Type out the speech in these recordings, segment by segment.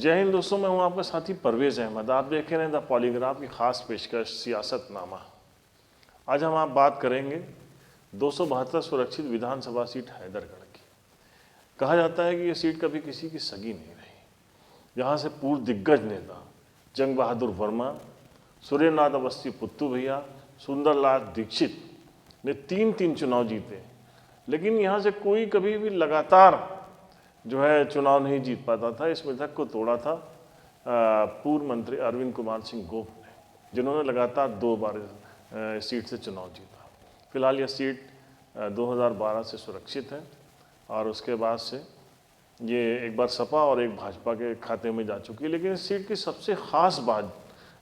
जय हिंद दोस्तों, मैं हूं आपका साथी परवेज अहमद। आप देख रहे हैं द पॉलीग्राफ की खास पेशकश सियासतनामा। आज हम बात करेंगे 272 सुरक्षित विधानसभा सीट हैदरगढ़ की। कहा जाता है कि ये सीट कभी किसी की सगी नहीं रही। यहाँ से पूर्व दिग्गज नेता जंग बहादुर वर्मा, सुरेंद्रनाथ अवस्थी पुत्तू भैया, सुंदरलाल दीक्षित ने तीन चुनाव जीते, लेकिन यहाँ से कोई कभी भी लगातार जो है चुनाव नहीं जीत पाता था। इस मिथक को तोड़ा था पूर्व मंत्री अरविंद कुमार सिंह गोप ने, जिन्होंने लगातार 2 बार सीट से चुनाव जीता। फिलहाल यह सीट 2012 से सुरक्षित है और उसके बाद से ये एक बार सपा और एक भाजपा के खाते में जा चुकी है। लेकिन इस सीट की सबसे ख़ास बात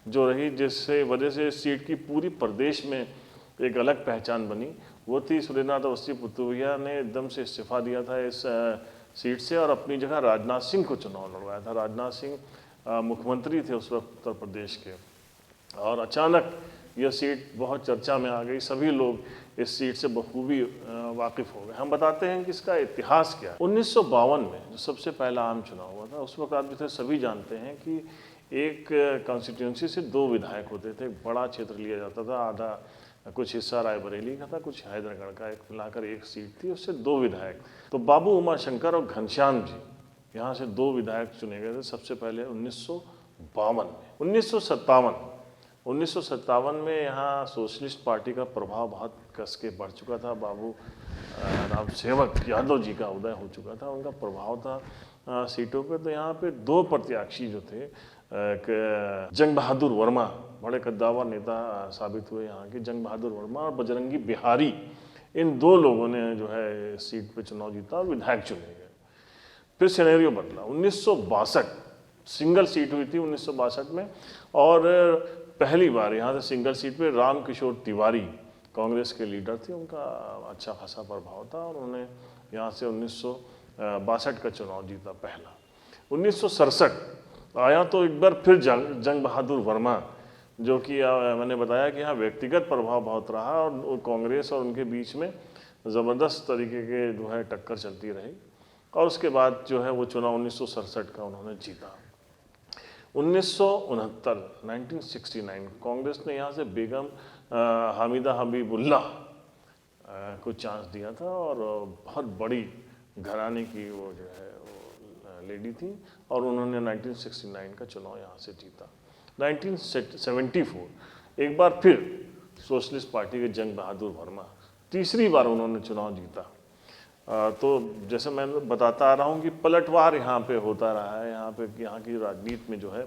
जो रही, जिससे वजह से इस सीट की पूरी प्रदेश में एक अलग पहचान बनी, वो थी सुरेंद्रनाथ अवस्थी पुत्तू भैया ने एकदम से इस्तीफा दिया था इस सीट से और अपनी जगह राजनाथ सिंह को चुनाव लड़वाया था। राजनाथ सिंह मुख्यमंत्री थे उस वक्त उत्तर प्रदेश के, और अचानक यह सीट बहुत चर्चा में आ गई। सभी लोग इस सीट से बखूबी वाकिफ़ हो गए। हम बताते हैं कि इसका इतिहास क्या है। 1952 में जो सबसे पहला आम चुनाव हुआ था, उस वक्त आप जैसे सभी जानते हैं कि एक कॉन्स्टिट्यूंसी से 2 विधायक होते थे। एक बड़ा क्षेत्र लिया जाता था, आधा कुछ हिस्सा रायबरेली का था, कुछ हैदरगढ़ का, एक मिलाकर एक सीट थी, उससे 2 विधायक। तो बाबू उमाशंकर और घनश्याम जी यहाँ से 2 विधायक चुने गए थे सबसे पहले 1952 में। 1957 में यहाँ सोशलिस्ट पार्टी का प्रभाव बहुत कस के बढ़ चुका था। बाबू राम सेवक यादव जी का उदय हो चुका था, उनका प्रभाव था सीटों पे। तो यहाँ पे 2 प्रत्याशी जो थे, जंग बहादुर वर्मा, बड़े कद्दावर नेता साबित हुए यहाँ के, जंग बहादुर वर्मा और बजरंगी बिहारी, इन 2 लोगों ने जो है सीट पे चुनाव जीता और विधायक चुने गए। फिर सिनेरियो बदला। 1962 सिंगल सीट हुई थी 1962 में, और पहली बार यहाँ से सिंगल सीट पे राम किशोर तिवारी कांग्रेस के लीडर थे, उनका अच्छा खासा प्रभाव था और उन्होंने यहाँ से 1962 का चुनाव जीता पहला। 1967 आया तो एक बार फिर जंग बहादुर वर्मा, जो कि मैंने बताया कि यहाँ व्यक्तिगत प्रभाव बहुत रहा और कांग्रेस और उनके बीच में ज़बरदस्त तरीके के जो है टक्कर चलती रही, और उसके बाद जो है वो चुनाव 1967 का उन्होंने जीता। 1969 कांग्रेस ने यहाँ से बेगम हामिदा हबीबुल्ला को चांस दिया था, और बहुत बड़ी घराने की वो जो है वो लेडी थी, और उन्होंने 1969 का चुनाव यहाँ से जीता। 1974 एक बार फिर सोशलिस्ट पार्टी के जंग बहादुर वर्मा तीसरी बार उन्होंने चुनाव जीता। तो जैसे मैं बताता आ रहा हूँ कि पलटवार यहाँ पे होता रहा है, यहाँ की राजनीति में जो है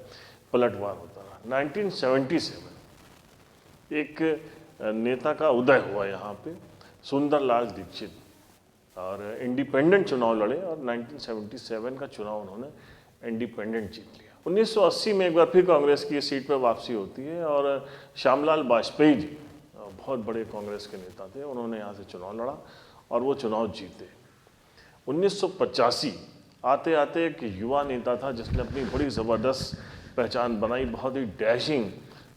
पलटवार होता रहा। 1977 एक नेता का उदय हुआ यहाँ पे, सुंदरलाल दीक्षित, और इंडिपेंडेंट चुनाव लड़े और 1977 का चुनाव उन्होंने इंडिपेंडेंट जीत लिया। 1980 में एक बार फिर कांग्रेस की सीट पर वापसी होती है, और श्यामलाल वाजपेयी जी बहुत बड़े कांग्रेस के नेता थे, उन्होंने यहाँ से चुनाव लड़ा और वो चुनाव जीते। 1985 आते आते एक युवा नेता था जिसने अपनी बड़ी ज़बरदस्त पहचान बनाई, बहुत ही डैशिंग,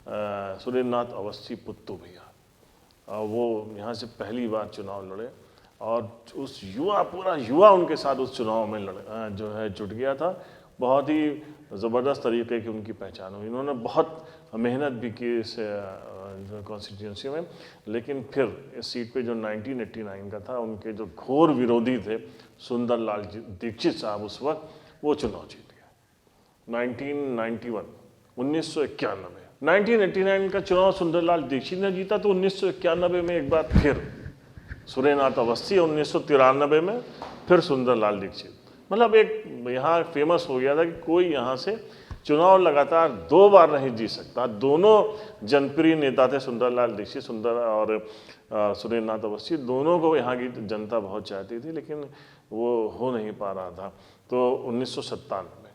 सुरेंद्रनाथ अवस्थी पुत्तू भैया। वो यहाँ से पहली बार चुनाव लड़े, और उस पूरा युवा उनके साथ उस चुनाव में जो है जुट गया था। बहुत ही ज़बरदस्त तरीके की उनकी पहचान हुई। इन्होंने बहुत मेहनत भी की इस कॉन्स्टिट्यूंसी में, लेकिन फिर इस सीट पे जो 1989 का था, उनके जो घोर विरोधी थे सुंदरलाल दीक्षित साहब, उस वक्त वो चुनाव जीत गया। 1989 का चुनाव सुंदरलाल दीक्षित ने जीता, तो 1991 में एक बार फिर सुरेंद्रनाथ अवस्थी, 1993 में फिर सुंदरलाल दीक्षित। मतलब एक यहाँ फेमस हो गया था कि कोई यहाँ से चुनाव लगातार 2 बार नहीं जीत सकता। दोनों जनप्रिय नेता थे, सुंदरलाल दीक्षित और सुरेंद्रनाथ अवस्थी, दोनों को यहाँ की जनता बहुत चाहती थी, लेकिन वो हो नहीं पा रहा था। तो 1997 में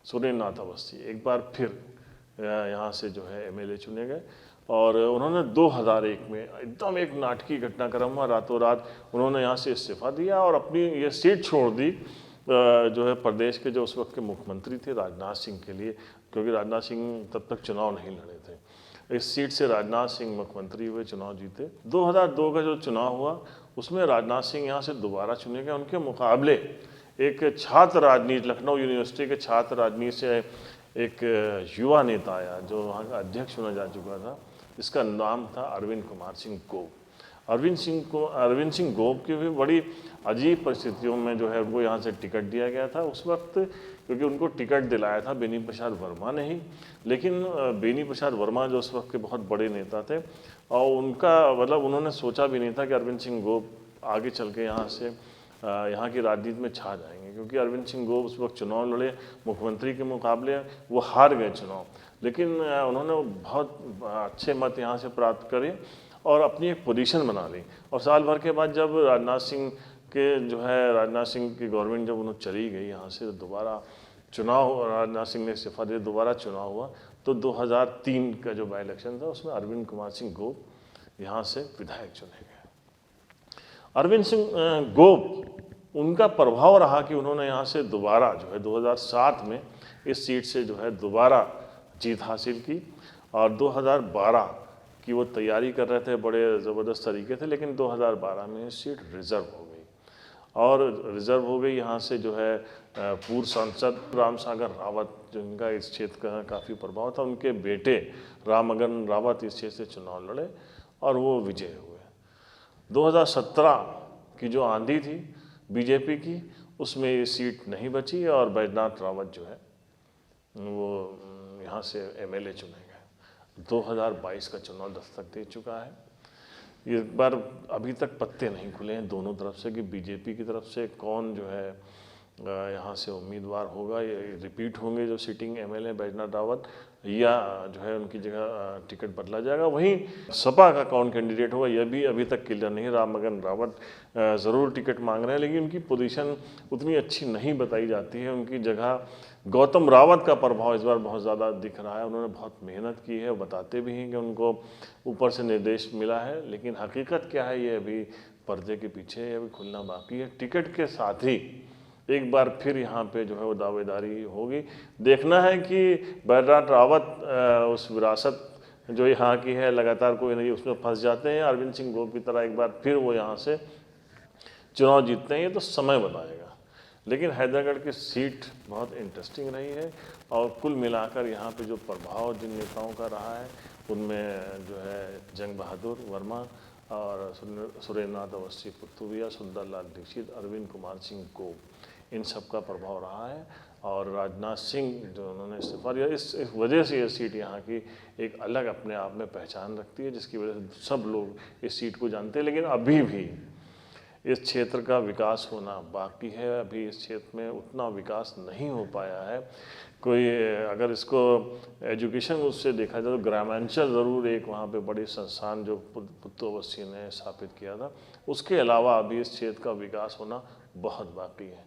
सुरेंद्रनाथ अवस्थी एक बार फिर यहाँ से जो है MLA चुने गए, और उन्होंने 2001 में एकदम एक नाटकीय घटनाक्रम हुआ। रातों रात उन्होंने यहाँ से इस्तीफा दिया और अपनी ये सीट छोड़ दी जो है प्रदेश के जो उस वक्त के मुख्यमंत्री थे राजनाथ सिंह के लिए, क्योंकि राजनाथ सिंह तब तक चुनाव नहीं लड़े थे। इस सीट से राजनाथ सिंह मुख्यमंत्री हुए, चुनाव जीते। 2002 का जो चुनाव हुआ उसमें राजनाथ सिंह यहाँ से दोबारा चुने गए। उनके मुकाबले एक छात्र राजनीति, लखनऊ यूनिवर्सिटी के छात्र राजनीति से एक युवा नेता आया जो वहाँ का अध्यक्ष चुना जा चुका था। इसका नाम था अरविंद कुमार सिंह गोप। अरविंद सिंह गोप की भी बड़ी अजीब परिस्थितियों में जो है उनको यहाँ से टिकट दिया गया था उस वक्त, क्योंकि उनको टिकट दिलाया था बेनी प्रसाद वर्मा ने ही। लेकिन बेनी प्रसाद वर्मा जो उस वक्त के बहुत बड़े नेता थे, और उनका मतलब उन्होंने सोचा भी नहीं था कि अरविंद सिंह गोप आगे चल के यहाँ से यहाँ की राजनीति में छा जाएंगे, क्योंकि अरविंद सिंह गोप उस वक्त चुनाव लड़े, मुख्यमंत्री के मुकाबले वो हार गए चुनाव। लेकिन उन्होंने बहुत अच्छे मत यहाँ से प्राप्त करे और अपनी एक पोजीशन बना ली। और साल भर के बाद जब राजनाथ सिंह की गवर्नमेंट जब उन्होंने चली गई यहाँ से, दोबारा चुनाव, राजनाथ सिंह ने इस्तीफा दिया, दोबारा चुनाव हुआ, तो 2003 का जो बाई इलेक्शन था उसमें अरविंद कुमार सिंह गोप यहाँ से विधायक चुने गए। अरविंद सिंह गोप, उनका प्रभाव रहा कि उन्होंने यहाँ से दोबारा जो है 2007 में इस सीट से जो है दोबारा जीत हासिल की। और 2012 की वो तैयारी कर रहे थे, बड़े ज़बरदस्त तरीके थे, लेकिन 2012 में सीट रिज़र्व हो गई। और रिज़र्व हो गई यहाँ से जो है पूर्व सांसद राम सागर रावत, जिनका इस क्षेत्र का काफ़ी प्रभाव था, उनके बेटे रामगन रावत इस क्षेत्र से चुनाव लड़े और वो विजय हुए। 2017 की जो आंधी थी बीजेपी की, उसमें ये सीट नहीं बची और बैजनाथ रावत जो है वो यहाँ से एमएलए चुने गए। 2022 का चुनाव दस्तक दे चुका है। इस बार अभी तक पत्ते नहीं खुले हैं दोनों तरफ से कि बीजेपी की तरफ से कौन जो है यहाँ से उम्मीदवार होगा। ये रिपीट होंगे जो सिटिंग एमएलए बैजनाथ रावत, या जो है उनकी जगह टिकट बदला जाएगा। वहीं सपा का कौन कैंडिडेट होगा यह भी अभी तक क्लियर नहीं। रामगन रावत ज़रूर टिकट मांग रहे हैं, लेकिन उनकी पोजीशन उतनी अच्छी नहीं बताई जाती है। उनकी जगह गौतम रावत का प्रभाव इस बार बहुत ज़्यादा दिख रहा है। उन्होंने बहुत मेहनत की है, बताते भी हैं कि उनको ऊपर से निर्देश मिला है, लेकिन हकीकत क्या है ये अभी पर्दे के पीछे अभी खुलना बाकी है। टिकट के साथ ही एक बार फिर यहाँ पे जो है वो दावेदारी होगी। देखना है कि बैजनाथ रावत उस विरासत जो यहाँ की है लगातार कोई नहीं उसमें फंस जाते हैं, अरविंद सिंह गोप की तरह एक बार फिर वो यहाँ से चुनाव जीतते हैं, ये तो समय बताएगा। लेकिन हैदरगढ़ की सीट बहुत इंटरेस्टिंग रही है और कुल मिलाकर यहाँ पे जो प्रभाव जिन नेताओं का रहा है उनमें जो है जंग बहादुर वर्मा और सुरेंद्रनाथ अवस्थी पुत्तूविया, सुंदरलाल दीक्षित, अरविंद कुमार सिंह गोप, इन सब का प्रभाव रहा है। और राजनाथ सिंह जो उन्होंने इस्तीफा दिया, इस वजह से ये सीट यहाँ की एक अलग अपने आप में पहचान रखती है, जिसकी वजह से सब लोग इस सीट को जानते हैं। लेकिन अभी भी इस क्षेत्र का विकास होना बाकी है। अभी इस क्षेत्र में उतना विकास नहीं हो पाया है। कोई अगर इसको एजुकेशन उससे देखा जाए तो ग्रामांचल ज़रूर एक वहाँ पे बड़ी संस्थान जो पुत्तू अवस्थी ने स्थापित किया था, उसके अलावा अभी इस क्षेत्र का विकास होना बहुत बाकी है।